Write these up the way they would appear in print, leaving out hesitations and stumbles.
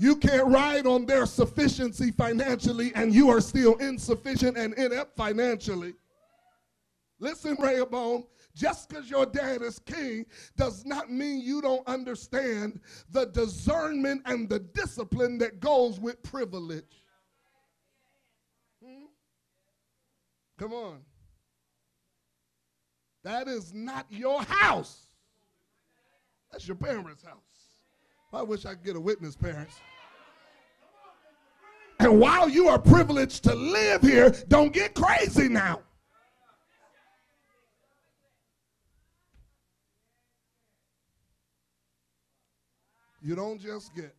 You can't ride on their sufficiency financially and you are still insufficient and inept financially. Listen, Rehoboam, just because your dad is king does not mean you don't understand the discernment and the discipline that goes with privilege. Come on. That is not your house. That's your parents' house. I wish I could get a witness, parents. And while you are privileged to live here, don't get crazy now. You don't just get.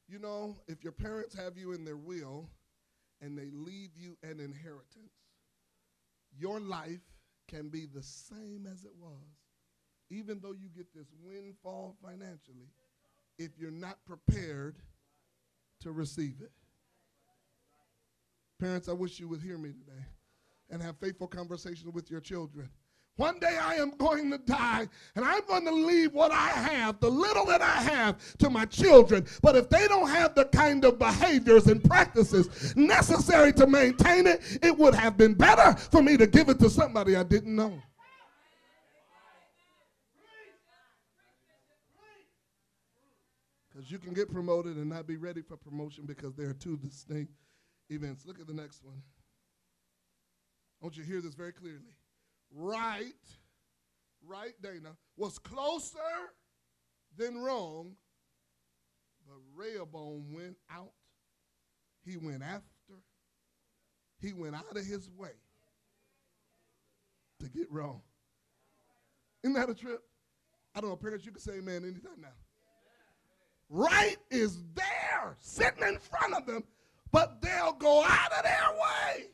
You know, if your parents have you in their will and they leave you an inheritance, your life can be the same as it was, even though you get this windfall financially, if you're not prepared to receive it. Parents, I wish you would hear me today and have faithful conversations with your children. One day I am going to die, and I'm going to leave what I have, the little that I have, to my children. But if they don't have the kind of behaviors and practices necessary to maintain it, it would have been better for me to give it to somebody I didn't know. Because you can get promoted and not be ready for promotion because there are two distinct events. Look at the next one. I want you to hear this very clearly. Right, Dana, was closer than wrong, but Rehoboam went out. He went after. He went out of his way to get wrong. Isn't that a trip? I don't know, parents, you can say amen anytime now. Right is there, sitting in front of them, but they'll go out of their way.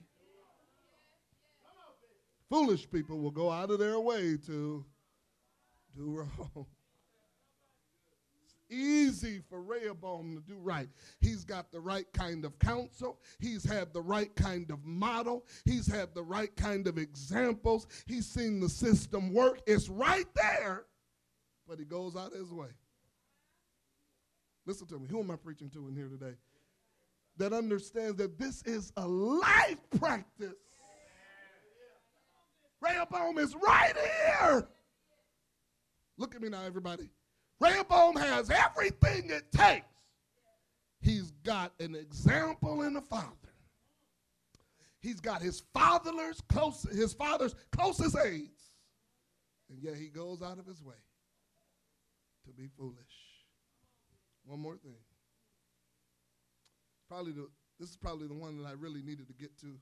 Foolish people will go out of their way to do wrong. It's easy for Rehoboam to do right. He's got the right kind of counsel. He's had the right kind of model. He's had the right kind of examples. He's seen the system work. It's right there, but he goes out his way. Listen to me. Who am I preaching to in here today? That understands that this is a life practice. Rehoboam is right here. Look at me now, everybody. Rehoboam has everything it takes. He's got an example in the father. He's got his father's closest aides. And yet he goes out of his way to be foolish. One more thing. This is probably the one that I really needed to get to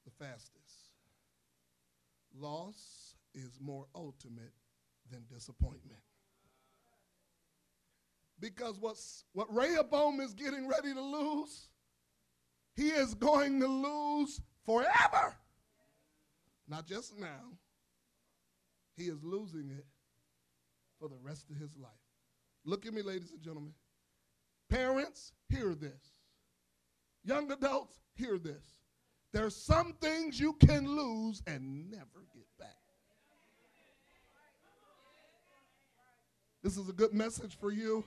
the fastest. Loss is more ultimate than disappointment. Because what Rehoboam is getting ready to lose, he is going to lose forever. Not just now. He is losing it for the rest of his life. Look at me, ladies and gentlemen. Parents, hear this. Young adults, hear this. There's some things you can lose and never get back. This is a good message for you.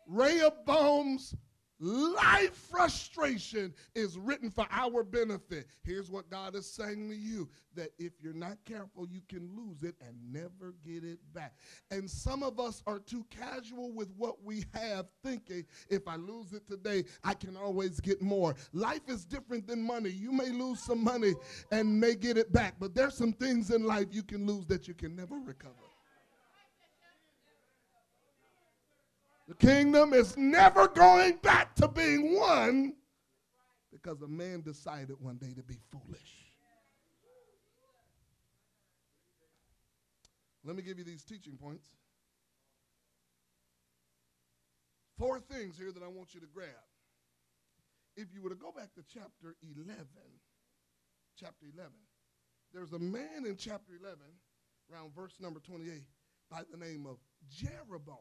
Rehoboam's life frustration is written for our benefit. Here's what God is saying to you, that if you're not careful, you can lose it and never get it back. And some of us are too casual with what we have, thinking if I lose it today, I can always get more. Life is different than money. You may lose some money and may get it back, but there's some things in life you can lose that you can never recover. The kingdom is never going back to being won because a man decided one day to be foolish. Let me give you these teaching points. 4 things here that I want you to grab. If you were to go back to chapter 11, there's a man in chapter 11, around verse number 28, by the name of Jeroboam.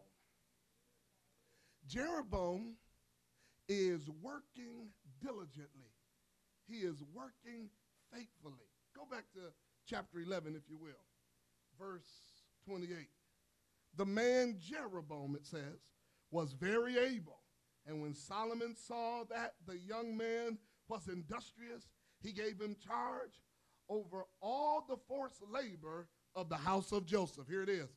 Jeroboam is working diligently. He is working faithfully. Go back to chapter 11, if you will. Verse 28. The man Jeroboam, it says, was very able. And when Solomon saw that the young man was industrious, he gave him charge over all the forced labor of the house of Joseph. Here it is.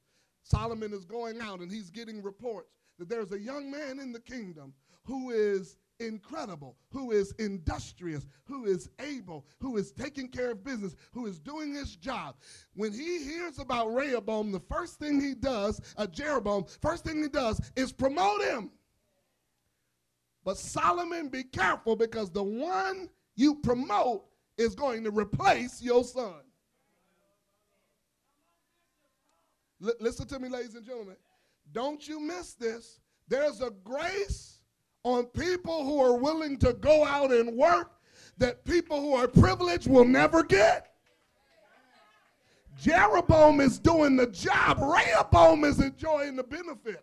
Solomon is going out and he's getting reports that there's a young man in the kingdom who is incredible, who is industrious, who is able, who is taking care of business, who is doing his job. When he hears about Rehoboam, the first thing he does, Jeroboam, first thing he does is promote him. But Solomon, be careful, because the one you promote is going to replace your son. Listen to me, ladies and gentlemen. Don't you miss this. There's a grace on people who are willing to go out and work that people who are privileged will never get. Jeroboam is doing the job. Rehoboam is enjoying the benefits.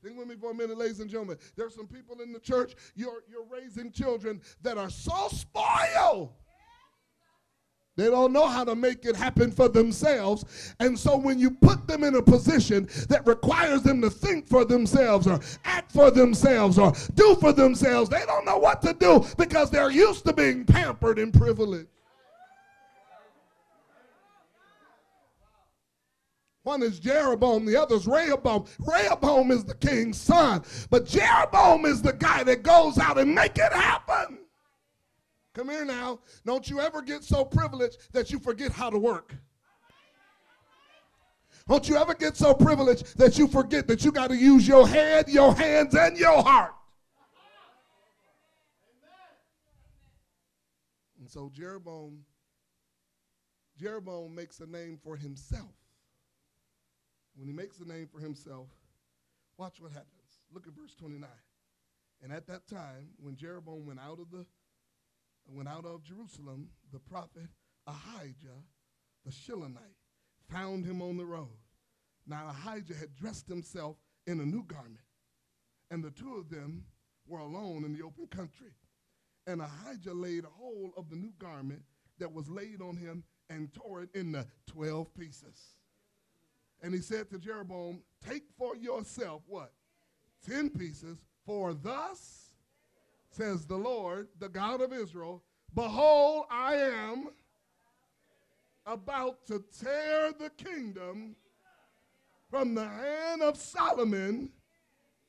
Think with me for a minute, ladies and gentlemen. There's some people in the church, you're raising children that are so spoiled. They don't know how to make it happen for themselves. And so when you put them in a position that requires them to think for themselves or act for themselves or do for themselves, they don't know what to do because they're used to being pampered and privileged. One is Jeroboam, the other is Rehoboam. Rehoboam is the king's son, but Jeroboam is the guy that goes out and make it happen. Come here now. Don't you ever get so privileged that you forget how to work. Don't you ever get so privileged that you forget that you got to use your head, your hands, and your heart. And so Jeroboam makes a name for himself. When he makes a name for himself, watch what happens. Look at verse 29. And at that time, when Jeroboam went out of Jerusalem, the prophet Ahijah, the Shilonite, found him on the road. Now Ahijah had dressed himself in a new garment, and the two of them were alone in the open country. And Ahijah laid hold of the new garment that was laid on him and tore it into 12 pieces. And he said to Jeroboam, take for yourself what? 10 pieces, for thus says the Lord, the God of Israel, behold, I am about to tear the kingdom from the hand of Solomon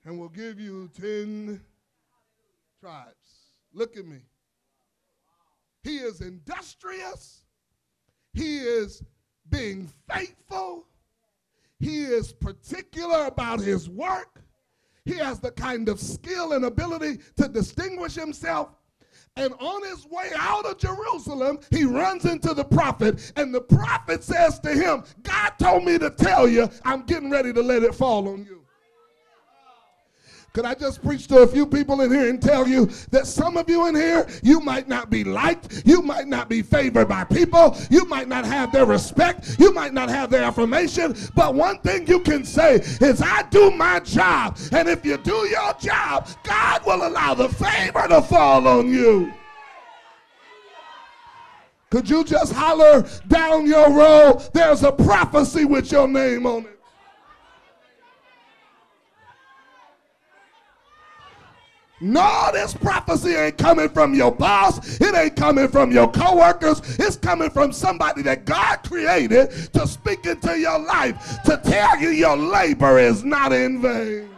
and will give you 10 tribes. Look at me. He is industrious. He is being faithful. He is particular about his work. He has the kind of skill and ability to distinguish himself. And on his way out of Jerusalem, he runs into the prophet, and the prophet says to him, God told me to tell you, I'm getting ready to let it fall on you. Could I just preach to a few people in here and tell you that some of you in here, you might not be liked, you might not be favored by people, you might not have their respect, you might not have their affirmation, but one thing you can say is, I do my job, and if you do your job, God will allow the favor to fall on you. Could you just holler down your row, there's a prophecy with your name on it? No, this prophecy ain't coming from your boss. It ain't coming from your coworkers. It's coming from somebody that God created to speak into your life, to tell you your labor is not in vain.